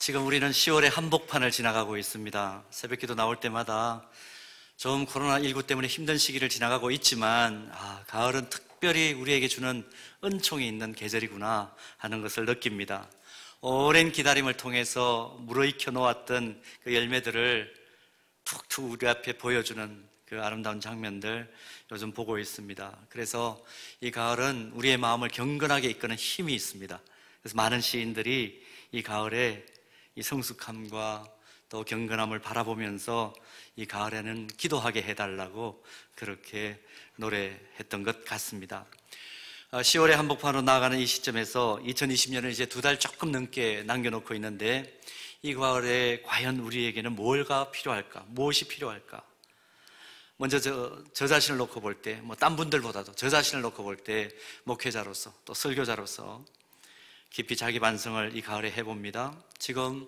지금 우리는 10월의 한복판을 지나가고 있습니다. 새벽기도 나올 때마다 좀 코로나19 때문에 힘든 시기를 지나가고 있지만 가을은 특별히 우리에게 주는 은총이 있는 계절이구나 하는 것을 느낍니다. 오랜 기다림을 통해서 무르익혀 놓았던 그 열매들을 툭툭 우리 앞에 보여주는 그 아름다운 장면들 요즘 보고 있습니다. 그래서 이 가을은 우리의 마음을 경건하게 이끄는 힘이 있습니다. 그래서 많은 시인들이 이 가을에 이 성숙함과 또 경건함을 바라보면서 이 가을에는 기도하게 해달라고 그렇게 노래했던 것 같습니다. 10월의 한복판으로 나아가는 이 시점에서 2020년을 이제 2달 조금 넘게 남겨놓고 있는데 이 가을에 과연 우리에게는 뭐가 필요할까? 무엇이 필요할까? 먼저 저 자신을 놓고 볼 때, 딴 분들보다도 저 자신을 놓고 볼 때 목회자로서 또 설교자로서 깊이 자기 반성을 이 가을에 해봅니다. 지금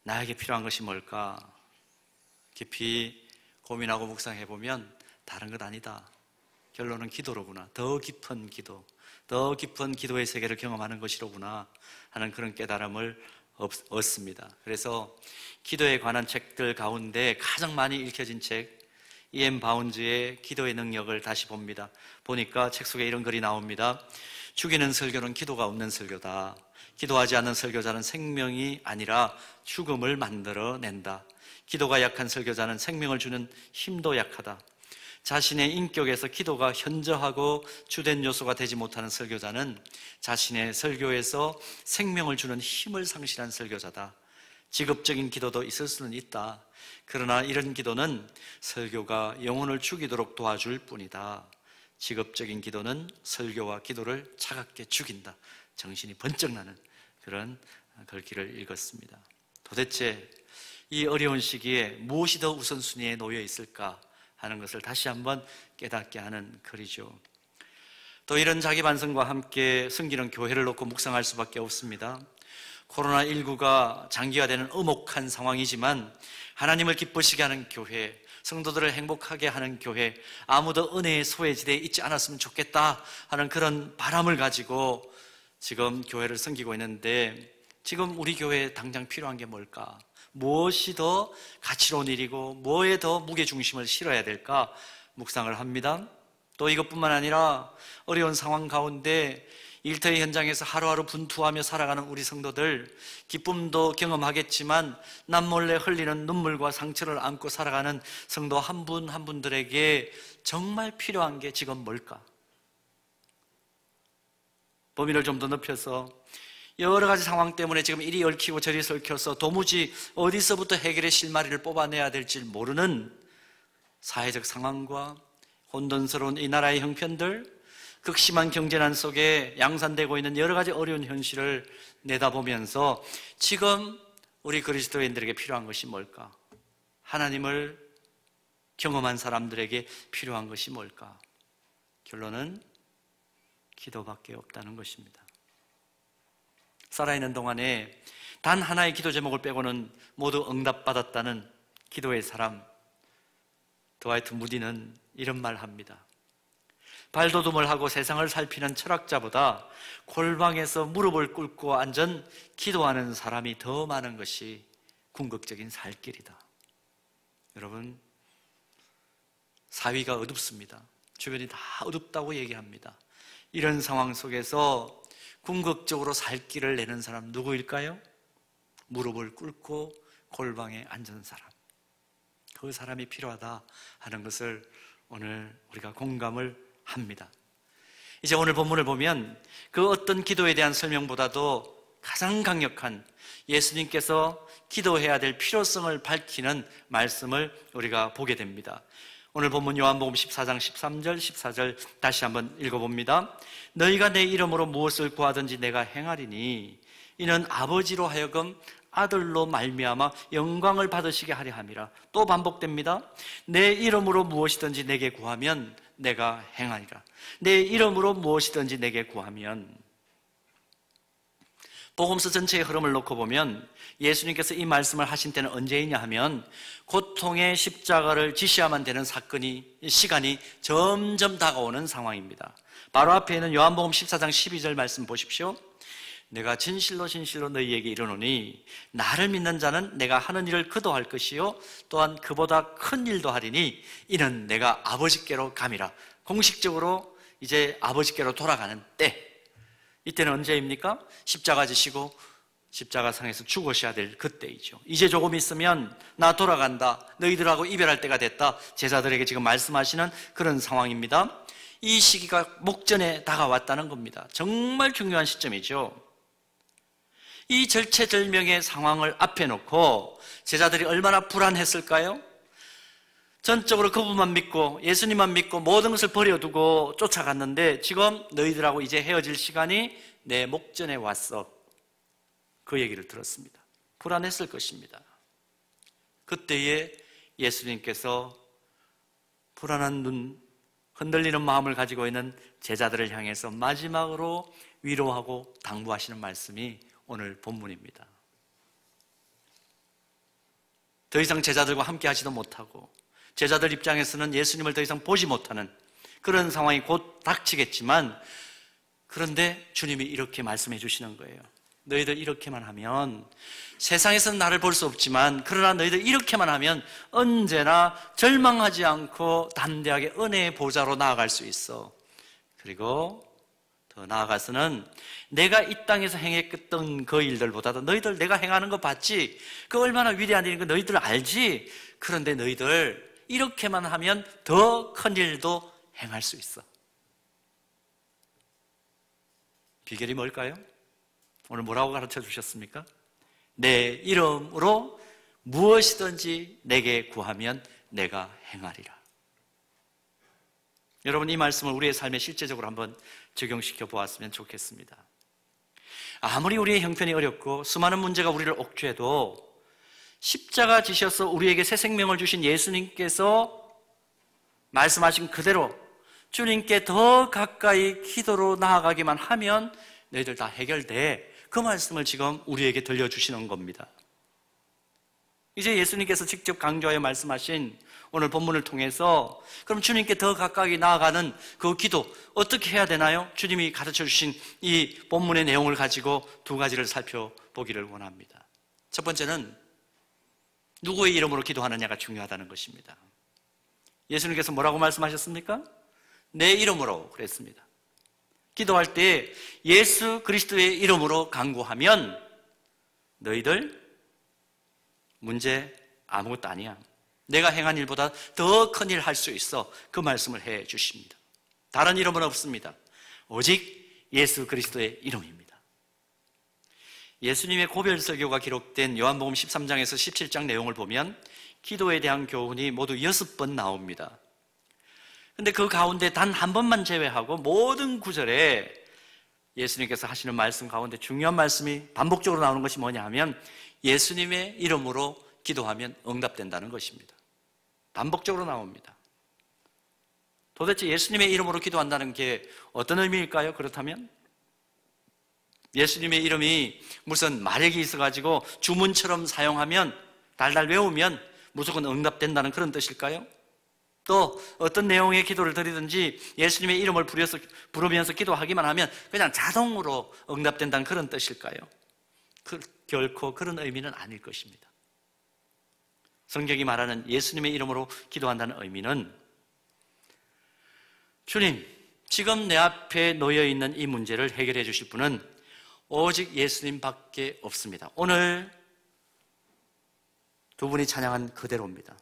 나에게 필요한 것이 뭘까? 깊이 고민하고 묵상해보면 다른 것 아니다. 결론은 기도로구나. 더 깊은 기도, 더 깊은 기도의 세계를 경험하는 것이로구나 하는 그런 깨달음을 얻습니다. 그래서 기도에 관한 책들 가운데 가장 많이 읽혀진 책 E.M. 바운즈의 기도의 능력을 다시 봅니다. 보니까 책 속에 이런 글이 나옵니다. 죽이는 설교는 기도가 없는 설교다. 기도하지 않는 설교자는 생명이 아니라 죽음을 만들어낸다. 기도가 약한 설교자는 생명을 주는 힘도 약하다. 자신의 인격에서 기도가 현저하고 주된 요소가 되지 못하는 설교자는 자신의 설교에서 생명을 주는 힘을 상실한 설교자다. 직업적인 기도도 있을 수는 있다. 그러나 이런 기도는 설교가 영혼을 죽이도록 도와줄 뿐이다. 직업적인 기도는 설교와 기도를 차갑게 죽인다. 정신이 번쩍 나는 그런 글귀를 읽었습니다. 도대체 이 어려운 시기에 무엇이 더 우선순위에 놓여 있을까 하는 것을 다시 한번 깨닫게 하는 글이죠. 또 이런 자기 반성과 함께 섬기는 교회를 놓고 묵상할 수밖에 없습니다. 코로나19가 장기화되는 엄혹한 상황이지만 하나님을 기쁘시게 하는 교회, 성도들을 행복하게 하는 교회, 아무도 은혜의 소외지대에 있지 않았으면 좋겠다 하는 그런 바람을 가지고 지금 교회를 섬기고 있는데 지금 우리 교회에 당장 필요한 게 뭘까? 무엇이 더 가치로운 일이고 뭐에 더 무게중심을 실어야 될까 묵상을 합니다. 또 이것뿐만 아니라 어려운 상황 가운데 일터의 현장에서 하루하루 분투하며 살아가는 우리 성도들, 기쁨도 경험하겠지만 남몰래 흘리는 눈물과 상처를 안고 살아가는 성도 한 분 한 분들에게 정말 필요한 게 지금 뭘까? 범위를 좀 더 넓혀서 여러 가지 상황 때문에 지금 이리 얽히고 저리 설켜서 도무지 어디서부터 해결의 실마리를 뽑아내야 될지 모르는 사회적 상황과 혼돈스러운 이 나라의 형편들, 극심한 경제난 속에 양산되고 있는 여러 가지 어려운 현실을 내다보면서 지금 우리 그리스도인들에게 필요한 것이 뭘까? 하나님을 경험한 사람들에게 필요한 것이 뭘까? 결론은 기도밖에 없다는 것입니다. 살아있는 동안에 단 하나의 기도 제목을 빼고는 모두 응답받았다는 기도의 사람 드와이트 무디는 이런 말 합니다. 발돋움을 하고 세상을 살피는 철학자보다 골방에서 무릎을 꿇고 앉은 기도하는 사람이 더 많은 것이 궁극적인 살 길이다. 여러분, 사위가 어둡습니다. 주변이 다 어둡다고 얘기합니다. 이런 상황 속에서 궁극적으로 살 길을 내는 사람 누구일까요? 무릎을 꿇고 골방에 앉은 사람. 그 사람이 필요하다 하는 것을 오늘 우리가 공감을 합니다. 이제 오늘 본문을 보면 그 어떤 기도에 대한 설명보다도 가장 강력한 예수님께서 기도해야 될 필요성을 밝히는 말씀을 우리가 보게 됩니다. 오늘 본문 요한복음 14장 13절 14절 다시 한번 읽어봅니다. 너희가 내 이름으로 무엇을 구하든지 내가 행하리니 이는 아버지로 하여금 아들로 말미암아 영광을 받으시게 하려 함이라. 또 반복됩니다. 내 이름으로 무엇이든지 내게 구하면 내가 행하리라. 내 이름으로 무엇이든지 내게 구하면. 복음서 전체의 흐름을 놓고 보면 예수님께서 이 말씀을 하신 때는 언제이냐 하면 고통의 십자가를 지셔야만 되는 시간이 점점 다가오는 상황입니다. 바로 앞에 있는 요한복음 14장 12절 말씀 보십시오. 내가 진실로 진실로 너희에게 이르노니 나를 믿는 자는 내가 하는 일을 그도 할 것이요 또한 그보다 큰 일도 하리니 이는 내가 아버지께로 감이라. 공식적으로 이제 아버지께로 돌아가는 때, 이때는 언제입니까? 십자가 지시고 십자가상에서 죽으셔야 될 그때이죠. 이제 조금 있으면 나 돌아간다, 너희들하고 이별할 때가 됐다, 제자들에게 지금 말씀하시는 그런 상황입니다. 이 시기가 목전에 다가왔다는 겁니다. 정말 중요한 시점이죠. 이 절체절명의 상황을 앞에 놓고 제자들이 얼마나 불안했을까요? 전적으로 그분만 믿고 예수님만 믿고 모든 것을 버려두고 쫓아갔는데 지금 너희들하고 이제 헤어질 시간이 내 목전에 왔어. 그 얘기를 들었습니다. 불안했을 것입니다. 그때에 예수님께서 불안한 눈, 흔들리는 마음을 가지고 있는 제자들을 향해서 마지막으로 위로하고 당부하시는 말씀이 오늘 본문입니다. 더 이상 제자들과 함께 하지도 못하고 제자들 입장에서는 예수님을 더 이상 보지 못하는 그런 상황이 곧 닥치겠지만, 그런데 주님이 이렇게 말씀해 주시는 거예요. 너희들 이렇게만 하면, 세상에서는 나를 볼 수 없지만 그러나 너희들 이렇게만 하면 언제나 절망하지 않고 담대하게 은혜의 보좌로 나아갈 수 있어. 그리고 더 나아가서는 내가 이 땅에서 행했던 그 일들보다도 너희들 내가 행하는 거 봤지? 그 얼마나 위대한 일인 거 너희들 알지? 그런데 너희들 이렇게만 하면 더 큰 일도 행할 수 있어. 비결이 뭘까요? 오늘 뭐라고 가르쳐 주셨습니까? 내 이름으로 무엇이든지 내게 구하면 내가 행하리라. 여러분, 이 말씀을 우리의 삶에 실제적으로 한번 적용시켜 보았으면 좋겠습니다. 아무리 우리의 형편이 어렵고 수많은 문제가 우리를 옥죄해도 십자가 지셔서 우리에게 새 생명을 주신 예수님께서 말씀하신 그대로 주님께 더 가까이 기도로 나아가기만 하면 너희들 다 해결돼. 그 말씀을 지금 우리에게 들려주시는 겁니다. 이제 예수님께서 직접 강조하여 말씀하신 오늘 본문을 통해서 그럼 주님께 더 가까이 나아가는 그 기도 어떻게 해야 되나요? 주님이 가르쳐 주신 이 본문의 내용을 가지고 두 가지를 살펴보기를 원합니다. 첫 번째는 누구의 이름으로 기도하느냐가 중요하다는 것입니다. 예수님께서 뭐라고 말씀하셨습니까? 내 이름으로 그랬습니다. 기도할 때 예수 그리스도의 이름으로 간구하면 너희들 문제 아무것도 아니야. 내가 행한 일보다 더 큰 일 할 수 있어. 그 말씀을 해 주십니다. 다른 이름은 없습니다. 오직 예수 그리스도의 이름입니다. 예수님의 고별 설교가 기록된 요한복음 13장에서 17장 내용을 보면 기도에 대한 교훈이 모두 6번 나옵니다. 근데 그 가운데 단 한 번만 제외하고 모든 구절에 예수님께서 하시는 말씀 가운데 중요한 말씀이 반복적으로 나오는 것이 뭐냐 하면 예수님의 이름으로 기도하면 응답된다는 것입니다. 반복적으로 나옵니다. 도대체 예수님의 이름으로 기도한다는 게 어떤 의미일까요? 그렇다면 예수님의 이름이 무슨 마력이 있어가지고 주문처럼 사용하면 달달 외우면 무조건 응답된다는 그런 뜻일까요? 또 어떤 내용의 기도를 드리든지 예수님의 이름을 부르면서 기도하기만 하면 그냥 자동으로 응답된다는 그런 뜻일까요? 결코 그런 의미는 아닐 것입니다. 성경이 말하는 예수님의 이름으로 기도한다는 의미는 주님, 지금 내 앞에 놓여있는 이 문제를 해결해 주실 분은 오직 예수님밖에 없습니다. 오늘 두 분이 찬양한 그대로입니다.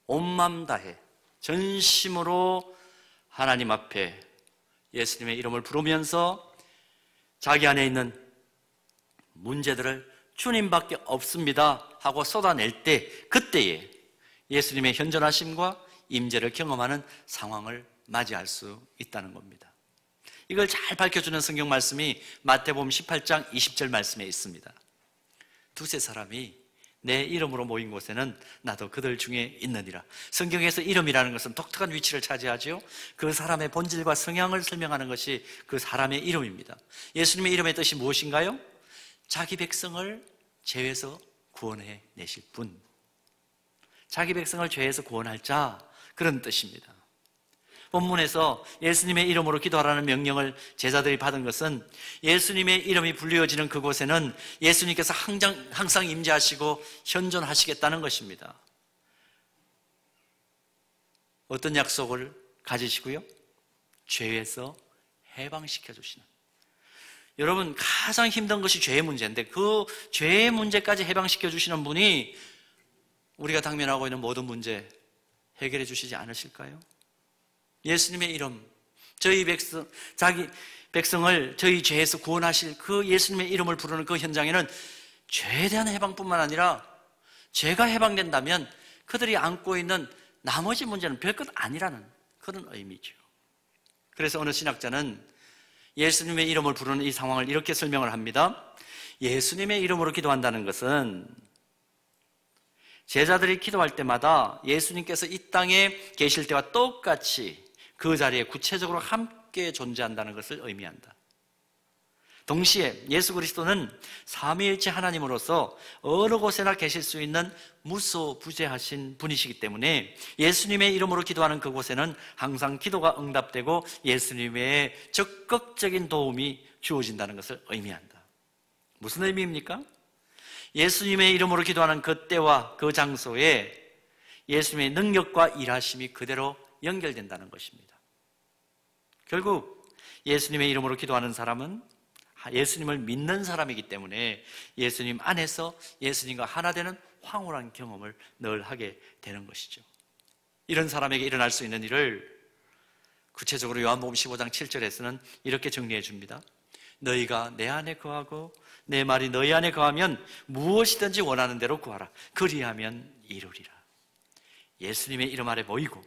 온 마음 다해 전심으로 하나님 앞에 예수님의 이름을 부르면서 자기 안에 있는 문제들을 주님밖에 없습니다 하고 쏟아낼 때, 그때에 예수님의 현존하심과 임재를 경험하는 상황을 맞이할 수 있다는 겁니다. 이걸 잘 밝혀주는 성경 말씀이 마태복음 18장 20절 말씀에 있습니다. 두세 사람이 내 이름으로 모인 곳에는 나도 그들 중에 있느니라. 성경에서 이름이라는 것은 독특한 위치를 차지하죠. 그 사람의 본질과 성향을 설명하는 것이 그 사람의 이름입니다. 예수님의 이름의 뜻이 무엇인가요? 자기 백성을 죄에서 구원해 내실 분, 자기 백성을 죄에서 구원할 자, 그런 뜻입니다. 본문에서 예수님의 이름으로 기도하라는 명령을 제자들이 받은 것은 예수님의 이름이 불리어지는 그곳에는 예수님께서 항상 임재하시고 현존하시겠다는 것입니다. 어떤 약속을 가지시고요? 죄에서 해방시켜 주시는. 여러분, 가장 힘든 것이 죄의 문제인데 그 죄의 문제까지 해방시켜 주시는 분이 우리가 당면하고 있는 모든 문제 해결해 주시지 않으실까요? 예수님의 이름, 저희 백성을 저희 죄에서 구원하실 그 예수님의 이름을 부르는 그 현장에는 죄에 대한 해방뿐만 아니라 죄가 해방된다면 그들이 안고 있는 나머지 문제는 별것 아니라는 그런 의미죠. 그래서 어느 신학자는 예수님의 이름을 부르는 이 상황을 이렇게 설명을 합니다. 예수님의 이름으로 기도한다는 것은 제자들이 기도할 때마다 예수님께서 이 땅에 계실 때와 똑같이 그 자리에 구체적으로 함께 존재한다는 것을 의미한다. 동시에 예수 그리스도는 삼위일체 하나님으로서 어느 곳에나 계실 수 있는 무소부재하신 분이시기 때문에 예수님의 이름으로 기도하는 그곳에는 항상 기도가 응답되고 예수님의 적극적인 도움이 주어진다는 것을 의미한다. 무슨 의미입니까? 예수님의 이름으로 기도하는 그 때와 그 장소에 예수님의 능력과 일하심이 그대로 연결된다는 것입니다. 결국 예수님의 이름으로 기도하는 사람은 예수님을 믿는 사람이기 때문에 예수님 안에서 예수님과 하나 되는 황홀한 경험을 늘 하게 되는 것이죠. 이런 사람에게 일어날 수 있는 일을 구체적으로 요한복음 15장 7절에서는 이렇게 정리해 줍니다. 너희가 내 안에 거하고 내 말이 너희 안에 거하면 무엇이든지 원하는 대로 구하라. 그리하면 이루리라. 예수님의 이름 아래 모이고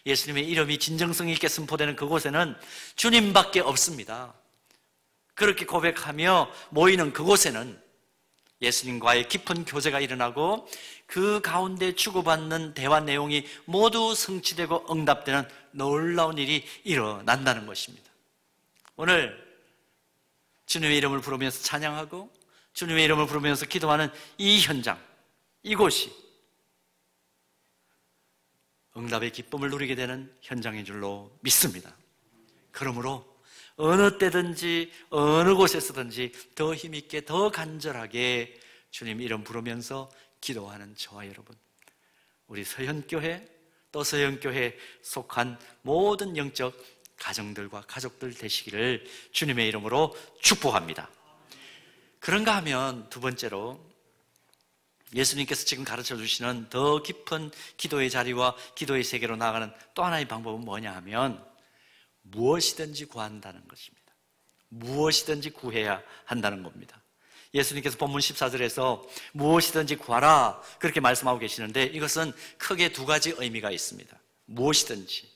예수님의 이름이 진정성 있게 선포되는 그곳에는 주님밖에 없습니다. 그렇게 고백하며 모이는 그곳에는 예수님과의 깊은 교제가 일어나고 그 가운데 주고받는 대화 내용이 모두 성취되고 응답되는 놀라운 일이 일어난다는 것입니다. 오늘 주님의 이름을 부르면서 찬양하고 주님의 이름을 부르면서 기도하는 이 현장, 이곳이 응답의 기쁨을 누리게 되는 현장인 줄로 믿습니다. 그러므로 어느 때든지 어느 곳에서든지 더 힘있게 더 간절하게 주님 이름 부르면서 기도하는 저와 여러분, 우리 서현교회 또 서현교회에 속한 모든 영적 가정들과 가족들 되시기를 주님의 이름으로 축복합니다. 그런가 하면 두 번째로 예수님께서 지금 가르쳐 주시는 더 깊은 기도의 자리와 기도의 세계로 나아가는 또 하나의 방법은 뭐냐 하면 무엇이든지 구한다는 것입니다. 무엇이든지 구해야 한다는 겁니다. 예수님께서 본문 14절에서 무엇이든지 구하라 그렇게 말씀하고 계시는데 이것은 크게 두 가지 의미가 있습니다. 무엇이든지.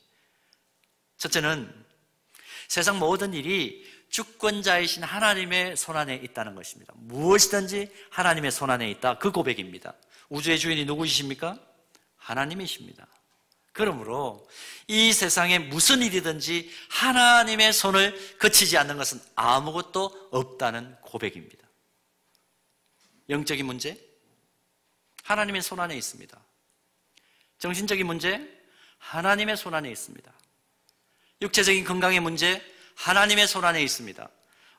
첫째는 세상 모든 일이 주권자이신 하나님의 손안에 있다는 것입니다. 무엇이든지 하나님의 손안에 있다. 그 고백입니다. 우주의 주인이 누구이십니까? 하나님이십니다. 그러므로 이 세상에 무슨 일이든지 하나님의 손을 거치지 않는 것은 아무것도 없다는 고백입니다. 영적인 문제? 하나님의 손안에 있습니다. 정신적인 문제? 하나님의 손안에 있습니다. 육체적인 건강의 문제? 하나님의 손안에 있습니다.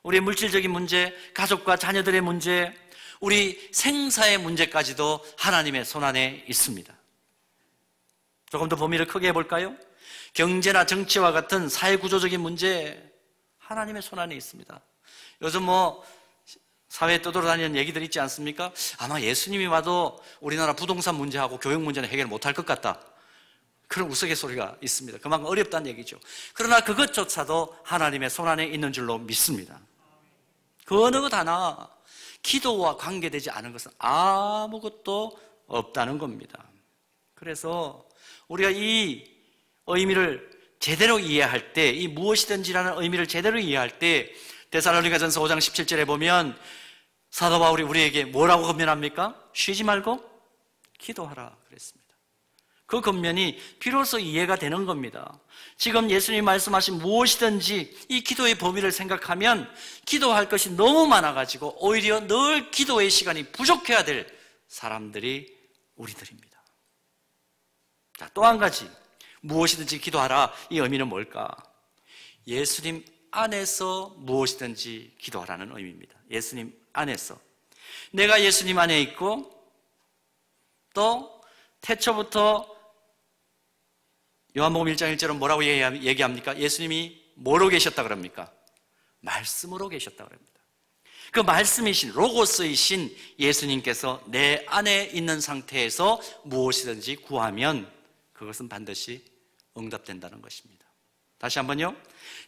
우리의 물질적인 문제, 가족과 자녀들의 문제, 우리 생사의 문제까지도 하나님의 손안에 있습니다. 조금 더 범위를 크게 해볼까요? 경제나 정치와 같은 사회구조적인 문제, 하나님의 손안에 있습니다. 요즘 사회에 떠돌아다니는 얘기들 있지 않습니까? 아마 예수님이 와도 우리나라 부동산 문제하고 교육 문제는 해결 못할 것 같다. 그런 우스갯소리가 있습니다. 그만큼 어렵다는 얘기죠. 그러나 그것조차도 하나님의 손안에 있는 줄로 믿습니다. 그 어느 것 하나 기도와 관계되지 않은 것은 아무것도 없다는 겁니다. 그래서 우리가 이 의미를 제대로 이해할 때, 이 무엇이든지라는 의미를 제대로 이해할 때 데살로니가전서 5장 17절에 보면 사도 바울이 우리에게 뭐라고 권면합니까? 쉬지 말고 기도하라 그랬습니다. 그 권면이 비로소 이해가 되는 겁니다. 지금 예수님이 말씀하신 무엇이든지 이 기도의 범위를 생각하면 기도할 것이 너무 많아가지고 오히려 늘 기도의 시간이 부족해야 될 사람들이 우리들입니다. 자, 또 한 가지 무엇이든지 기도하라. 이 의미는 뭘까? 예수님 안에서 무엇이든지 기도하라는 의미입니다. 예수님 안에서. 내가 예수님 안에 있고 또 태초부터 요한복음 1장 1절은 뭐라고 얘기합니까? 예수님이 뭐로 계셨다 그럽니까? 말씀으로 계셨다 그럽니다. 그 말씀이신 로고스이신 예수님께서 내 안에 있는 상태에서 무엇이든지 구하면 그것은 반드시 응답된다는 것입니다. 다시 한번요.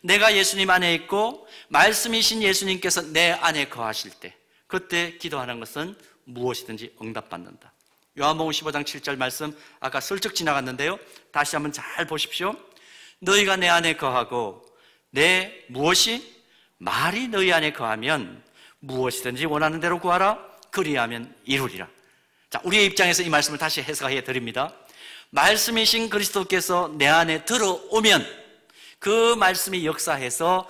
내가 예수님 안에 있고 말씀이신 예수님께서 내 안에 거하실 때 그때 기도하는 것은 무엇이든지 응답받는다. 요한복음 15장 7절 말씀 아까 슬쩍 지나갔는데요. 다시 한번 잘 보십시오. 너희가 내 안에 거하고 내 무엇이? 말이 너희 안에 거하면 무엇이든지 원하는 대로 구하라. 그리하면 이루리라. 자, 우리의 입장에서 이 말씀을 다시 해석해 드립니다. 말씀이신 그리스도께서 내 안에 들어오면 그 말씀이 역사해서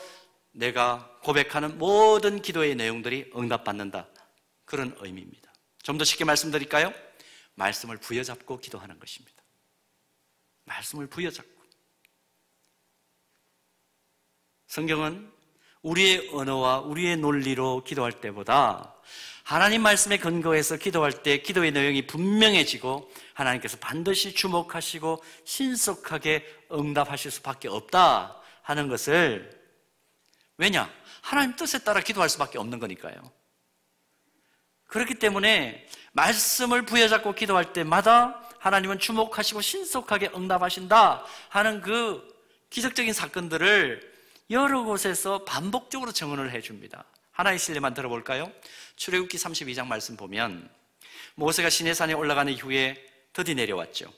내가 고백하는 모든 기도의 내용들이 응답받는다. 그런 의미입니다. 좀 더 쉽게 말씀드릴까요? 말씀을 부여잡고 기도하는 것입니다. 말씀을 부여잡고. 성경은 우리의 언어와 우리의 논리로 기도할 때보다 하나님 말씀에 근거해서 기도할 때 기도의 내용이 분명해지고 하나님께서 반드시 주목하시고 신속하게 응답하실 수밖에 없다 하는 것을, 왜냐? 하나님 뜻에 따라 기도할 수밖에 없는 거니까요. 그렇기 때문에 말씀을 부여잡고 기도할 때마다 하나님은 주목하시고 신속하게 응답하신다 하는 그 기적적인 사건들을 여러 곳에서 반복적으로 증언을 해줍니다. 하나의 실례만 들어볼까요? 출애굽기 32장 말씀 보면 모세가 시내산에 올라가는 이후에 드디 내려왔죠.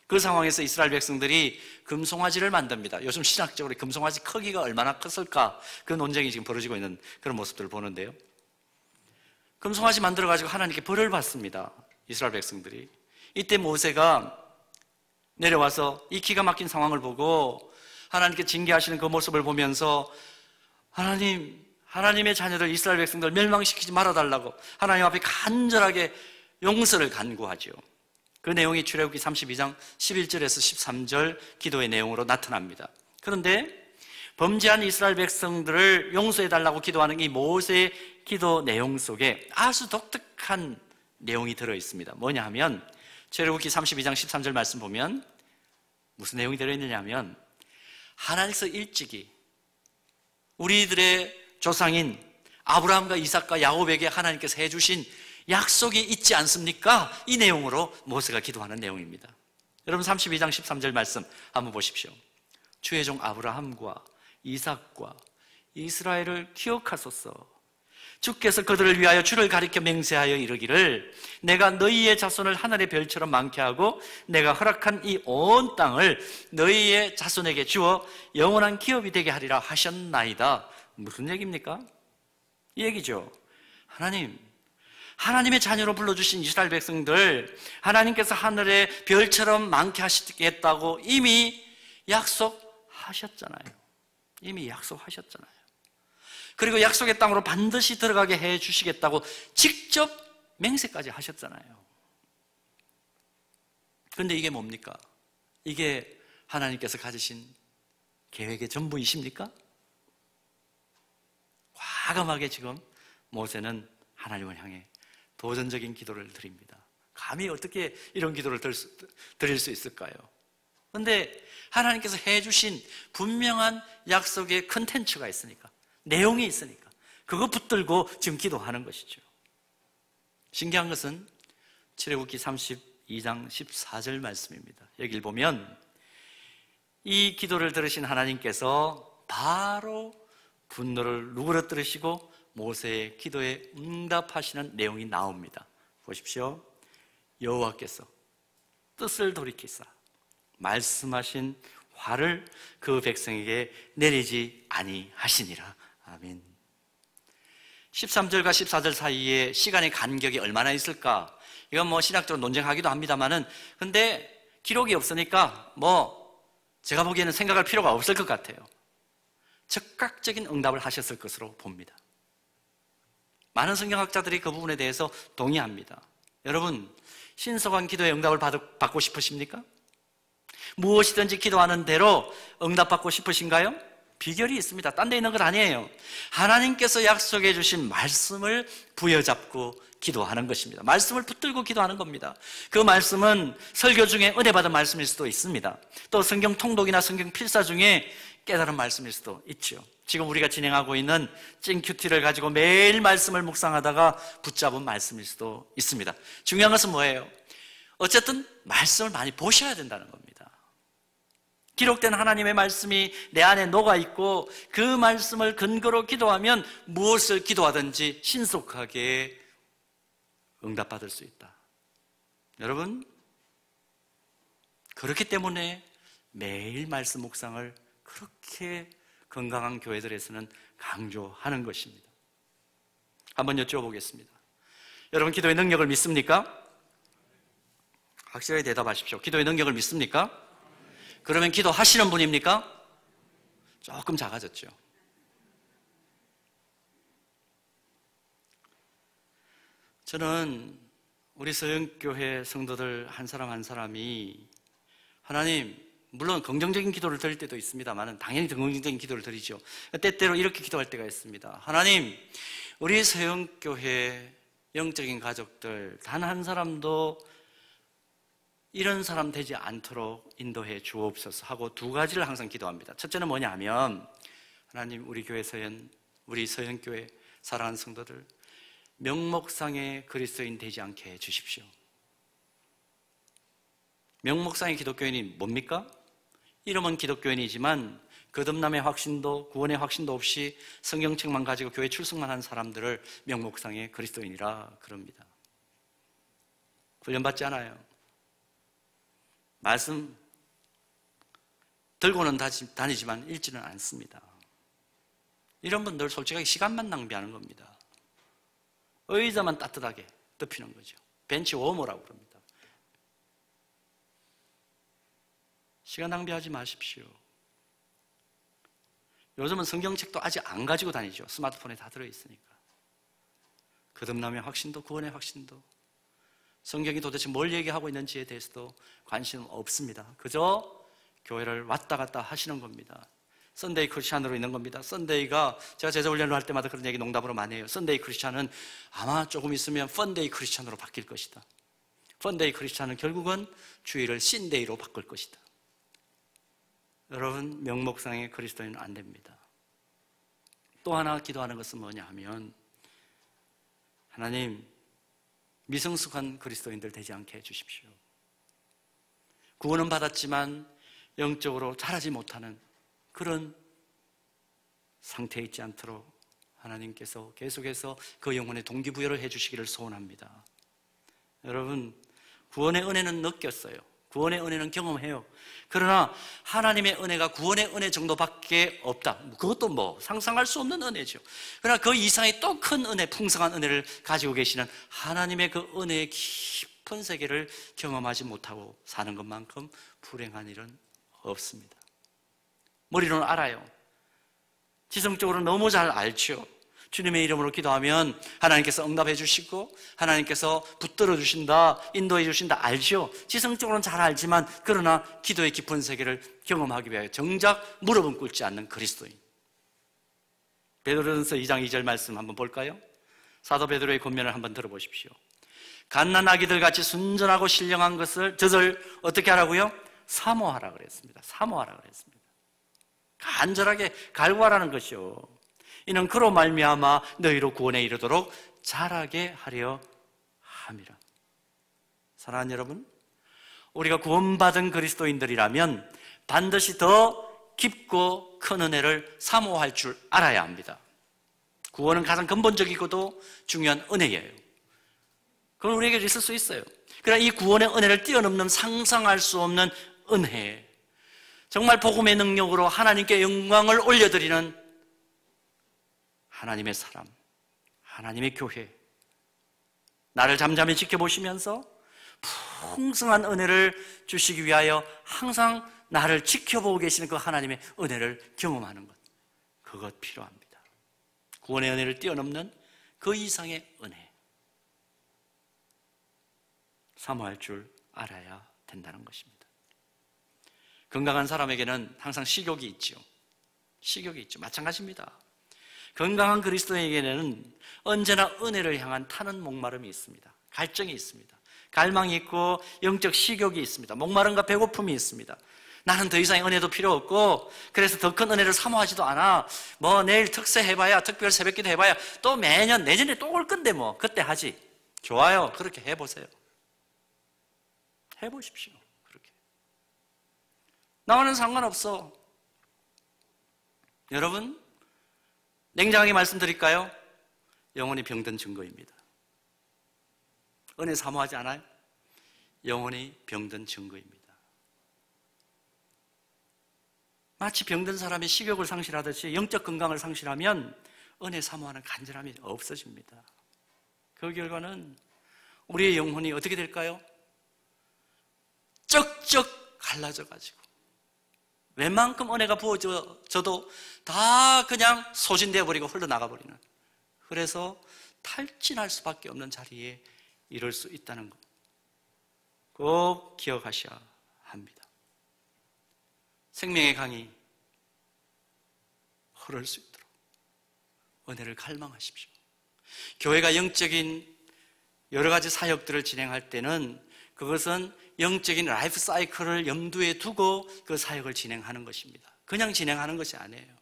그 상황에서 이스라엘 백성들이 금송아지를 만듭니다. 요즘 신학적으로 금송아지 크기가 얼마나 컸을까 그 논쟁이 지금 벌어지고 있는 그런 모습들을 보는데요. 금송아지 만들어가지고 하나님께 벌을 받습니다. 이스라엘 백성들이. 이때 모세가 내려와서 이 기가 막힌 상황을 보고 하나님께 징계하시는 그 모습을 보면서 하나님의 자녀들 이스라엘 백성들 멸망시키지 말아달라고 하나님 앞에 간절하게 용서를 간구하죠. 그 내용이 출애굽기 32장 11절에서 13절 기도의 내용으로 나타납니다. 그런데 범죄한 이스라엘 백성들을 용서해달라고 기도하는 이 모세의 기도 내용 속에 아주 독특한 내용이 들어있습니다. 뭐냐 하면 출애굽기 32장 13절 말씀 보면 무슨 내용이 들어있느냐 하면 하나님께서 일찍이 우리들의 조상인 아브라함과 이삭과 야곱에게 하나님께서 해주신 약속이 있지 않습니까? 이 내용으로 모세가 기도하는 내용입니다. 여러분 32장 13절 말씀 한번 보십시오. 주의 종 아브라함과 이삭과 이스라엘을 기억하소서. 주께서 그들을 위하여 주를 가리켜 맹세하여 이르기를 내가 너희의 자손을 하늘의 별처럼 많게 하고 내가 허락한 이 온 땅을 너희의 자손에게 주어 영원한 기업이 되게 하리라 하셨나이다. 무슨 얘기입니까? 이 얘기죠. 하나님의 자녀로 불러주신 이스라엘 백성들 하나님께서 하늘의 별처럼 많게 하시겠다고 이미 약속하셨잖아요. 그리고 약속의 땅으로 반드시 들어가게 해 주시겠다고 직접 맹세까지 하셨잖아요. 그런데 이게 뭡니까? 이게 하나님께서 가지신 계획의 전부이십니까? 과감하게 지금 모세는 하나님을 향해 도전적인 기도를 드립니다. 감히 어떻게 이런 기도를 드릴 수 있을까요? 그런데 하나님께서 해주신 분명한 약속의 컨텐츠가 있으니까, 내용이 있으니까 그거 붙들고 지금 기도하는 것이죠. 신기한 것은 출애굽기 32장 14절 말씀입니다. 여기를 보면 이 기도를 들으신 하나님께서 바로 분노를 누그러뜨리시고 모세의 기도에 응답하시는 내용이 나옵니다. 보십시오. 여호와께서 뜻을 돌이키사 말씀하신 화를 그 백성에게 내리지 아니하시니라. 아멘. 13절과 14절 사이에 시간의 간격이 얼마나 있을까? 이건 뭐 신학적으로 논쟁하기도 합니다만은, 근데 기록이 없으니까 제가 보기에는 생각할 필요가 없을 것 같아요. 즉각적인 응답을 하셨을 것으로 봅니다. 많은 성경학자들이 그 부분에 대해서 동의합니다. 여러분, 신속한 기도의 응답을 받고 싶으십니까? 무엇이든지 기도하는 대로 응답받고 싶으신가요? 비결이 있습니다. 딴 데 있는 건 아니에요. 하나님께서 약속해 주신 말씀을 부여잡고 기도하는 것입니다. 말씀을 붙들고 기도하는 겁니다. 그 말씀은 설교 중에 은혜 받은 말씀일 수도 있습니다. 또 성경 통독이나 성경 필사 중에 깨달은 말씀일 수도 있죠. 지금 우리가 진행하고 있는 찡큐티를 가지고 매일 말씀을 묵상하다가 붙잡은 말씀일 수도 있습니다. 중요한 것은 뭐예요? 어쨌든 말씀을 많이 보셔야 된다는 겁니다. 기록된 하나님의 말씀이 내 안에 녹아있고 그 말씀을 근거로 기도하면 무엇을 기도하든지 신속하게 응답받을 수 있다. 여러분, 그렇기 때문에 매일 말씀 묵상을 그렇게 건강한 교회들에서는 강조하는 것입니다. 한번 여쭤보겠습니다. 여러분, 기도의 능력을 믿습니까? 확실하게 대답하십시오. 기도의 능력을 믿습니까? 그러면 기도하시는 분입니까? 조금 작아졌죠. 저는 우리 서영교회 성도들 한 사람 한 사람이 하나님, 물론 긍정적인 기도를 드릴 때도 있습니다만 당연히 긍정적인 기도를 드리죠. 때때로 이렇게 기도할 때가 있습니다. 하나님, 우리 서영교회 영적인 가족들 단 한 사람도 이런 사람 되지 않도록 인도해 주옵소서 하고 두 가지를 항상 기도합니다. 첫째는 뭐냐면, 하나님, 우리 교회 우리 서현교회 사랑하는 성도들 명목상의 그리스도인 되지 않게 해 주십시오. 명목상의 기독교인이 뭡니까? 이름은 기독교인이지만 거듭남의 확신도 구원의 확신도 없이 성경책만 가지고 교회 출석만 한 사람들을 명목상의 그리스도인이라 그럽니다. 훈련받지 않아요. 말씀 들고는 다니지만 읽지는 않습니다. 이런 분들 솔직하게 시간만 낭비하는 겁니다. 의자만 따뜻하게 덮이는 거죠. 벤치 워머라고 그럽니다. 시간 낭비하지 마십시오. 요즘은 성경책도 아직 안 가지고 다니죠. 스마트폰에 다 들어있으니까. 거듭남의 확신도 구원의 확신도 성경이 도대체 뭘 얘기하고 있는지에 대해서도 관심 없습니다. 그저 교회를 왔다 갔다 하시는 겁니다. 썬데이 크리스찬으로 있는 겁니다. 썬데이가 제가 제자훈련을 할 때마다 그런 얘기 농담으로 많이 해요. 썬데이 크리스찬은 아마 조금 있으면 펀데이 크리스찬으로 바뀔 것이다. 펀데이 크리스찬은 결국은 주일을 신데이로 바꿀 것이다. 여러분, 명목상의 그리스도인은 안 됩니다. 또 하나 기도하는 것은 뭐냐 하면, 하나님, 미성숙한 그리스도인들 되지 않게 해주십시오. 구원은 받았지만 영적으로 자라지 못하는 그런 상태에 있지 않도록 하나님께서 계속해서 그 영혼의 동기부여를 해주시기를 소원합니다. 여러분, 구원의 은혜는 느꼈어요. 구원의 은혜는 경험해요. 그러나 하나님의 은혜가 구원의 은혜 정도밖에 없다. 그것도 뭐 상상할 수 없는 은혜죠. 그러나 그 이상의 또 큰 은혜, 풍성한 은혜를 가지고 계시는 하나님의 그 은혜의 깊은 세계를 경험하지 못하고 사는 것만큼 불행한 일은 없습니다. 머리로는 알아요. 지성적으로 너무 잘 알죠. 주님의 이름으로 기도하면 하나님께서 응답해 주시고 하나님께서 붙들어 주신다, 인도해 주신다 알죠. 지성적으로는 잘 알지만 그러나 기도의 깊은 세계를 경험하기 위하여 정작 무릎은 꿇지 않는 그리스도인. 베드로전서 2장 2절 말씀 한번 볼까요? 사도 베드로의 권면을 한번 들어보십시오. 갓난아기들 같이 순전하고 신령한 젖을 어떻게 하라고요? 사모하라 그랬습니다. 사모하라 그랬습니다. 간절하게 갈구하라는 것이요. 이는 그로 말미암아 너희로 구원에 이르도록 자라게 하려 함이라. 사랑하는 여러분, 우리가 구원받은 그리스도인들이라면 반드시 더 깊고 큰 은혜를 사모할 줄 알아야 합니다. 구원은 가장 근본적이고도 중요한 은혜예요. 그건 우리에게 있을 수 있어요. 그러나 이 구원의 은혜를 뛰어넘는 상상할 수 없는 은혜, 정말 복음의 능력으로 하나님께 영광을 올려드리는 하나님의 사람, 하나님의 교회, 나를 잠잠히 지켜보시면서 풍성한 은혜를 주시기 위하여 항상 나를 지켜보고 계시는 그 하나님의 은혜를 경험하는 것, 그것 필요합니다. 구원의 은혜를 뛰어넘는 그 이상의 은혜, 사모할 줄 알아야 된다는 것입니다. 건강한 사람에게는 항상 식욕이 있죠. 식욕이 있죠. 마찬가지입니다. 건강한 그리스도인에게는 언제나 은혜를 향한 타는 목마름이 있습니다. 갈증이 있습니다. 갈망이 있고 영적 식욕이 있습니다. 목마름과 배고픔이 있습니다. 나는 더 이상의 은혜도 필요 없고 그래서 더 큰 은혜를 사모하지도 않아. 뭐 내일 특세 해봐야, 특별 새벽기도 해봐야 또 매년 내년에 또 올 건데 뭐 그때 하지. 좋아요. 그렇게 해보세요. 해보십시오. 그렇게. 나와는 상관없어. 여러분, 냉정하게 말씀드릴까요? 영혼이 병든 증거입니다. 은혜 사모하지 않아요? 영혼이 병든 증거입니다. 마치 병든 사람이 식욕을 상실하듯이 영적 건강을 상실하면 은혜 사모하는 간절함이 없어집니다. 그 결과는 우리의 영혼이 어떻게 될까요? 쩍쩍 갈라져가지고 웬만큼 은혜가 부어져도 다 그냥 소진되어 버리고 흘러나가 버리는, 그래서 탈진할 수밖에 없는 자리에 이를 수 있다는 것 꼭 기억하셔야 합니다. 생명의 강이 흐를 수 있도록 은혜를 갈망하십시오. 교회가 영적인 여러 가지 사역들을 진행할 때는 그것은 영적인 라이프 사이클을 염두에 두고 그 사역을 진행하는 것입니다. 그냥 진행하는 것이 아니에요.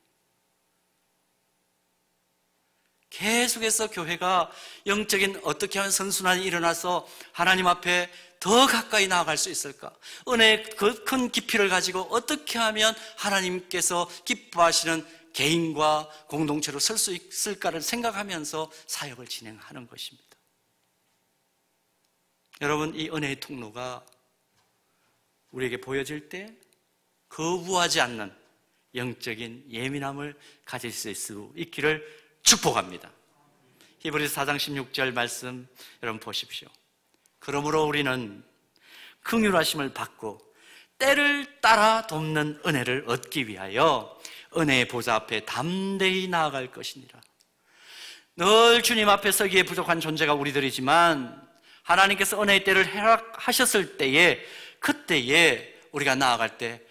계속해서 교회가 영적인 어떻게 하면 선순환이 일어나서 하나님 앞에 더 가까이 나아갈 수 있을까? 은혜의 그 큰 깊이를 가지고 어떻게 하면 하나님께서 기뻐하시는 개인과 공동체로 설 수 있을까를 생각하면서 사역을 진행하는 것입니다. 여러분, 이 은혜의 통로가 우리에게 보여질 때 거부하지 않는 영적인 예민함을 가질 수 있기를 축복합니다. 히브리서 4장 16절 말씀 여러분 보십시오. 그러므로 우리는 긍휼하심을 받고 때를 따라 돕는 은혜를 얻기 위하여 은혜의 보좌 앞에 담대히 나아갈 것이니라. 늘 주님 앞에 서기에 부족한 존재가 우리들이지만 하나님께서 은혜의 때를 허락하셨을 때에, 그때에 우리가 나아갈 때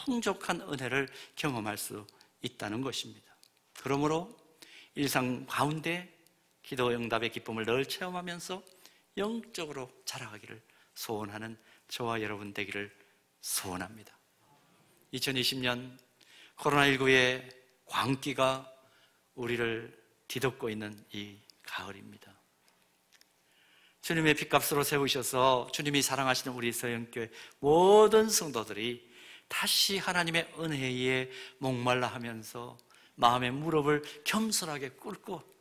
풍족한 은혜를 경험할 수 있다는 것입니다. 그러므로 일상 가운데 기도 응답의 기쁨을 늘 체험하면서 영적으로 자라가기를 소원하는 저와 여러분 되기를 소원합니다. 2020년 코로나19의 광기가 우리를 뒤덮고 있는 이 가을입니다. 주님의 핏값으로 세우셔서 주님이 사랑하시는 우리 서영교회 모든 성도들이 다시 하나님의 은혜에 목말라 하면서 마음의 무릎을 겸손하게 꿇고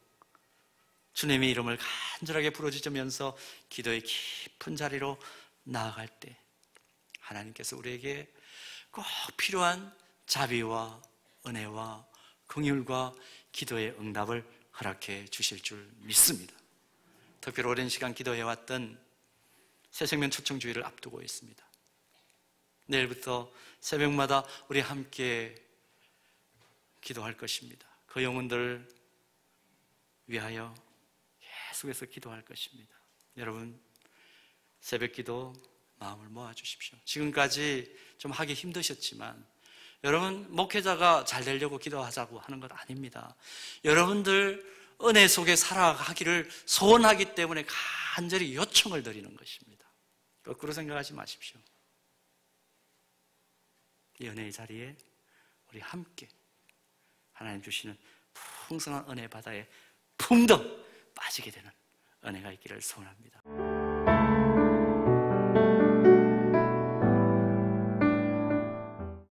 주님의 이름을 간절하게 부르짖으면서 기도의 깊은 자리로 나아갈 때 하나님께서 우리에게 꼭 필요한 자비와 은혜와 긍휼과 기도의 응답을 허락해 주실 줄 믿습니다. 특별히 오랜 시간 기도해왔던 새생명 초청주의를 앞두고 있습니다. 내일부터 새벽마다 우리 함께 기도할 것입니다. 그 영혼들 위하여 계속해서 기도할 것입니다. 여러분, 새벽기도 마음을 모아주십시오. 지금까지 좀 하기 힘드셨지만 여러분, 목회자가 잘 되려고 기도하자고 하는 것 아닙니다. 여러분들 은혜 속에 살아가기를 소원하기 때문에 간절히 요청을 드리는 것입니다. 거꾸로 생각하지 마십시오. 이 은혜의 자리에 우리 함께 하나님 주시는 풍성한 은혜 바다에 풍덩 빠지게 되는 은혜가 있기를 소원합니다.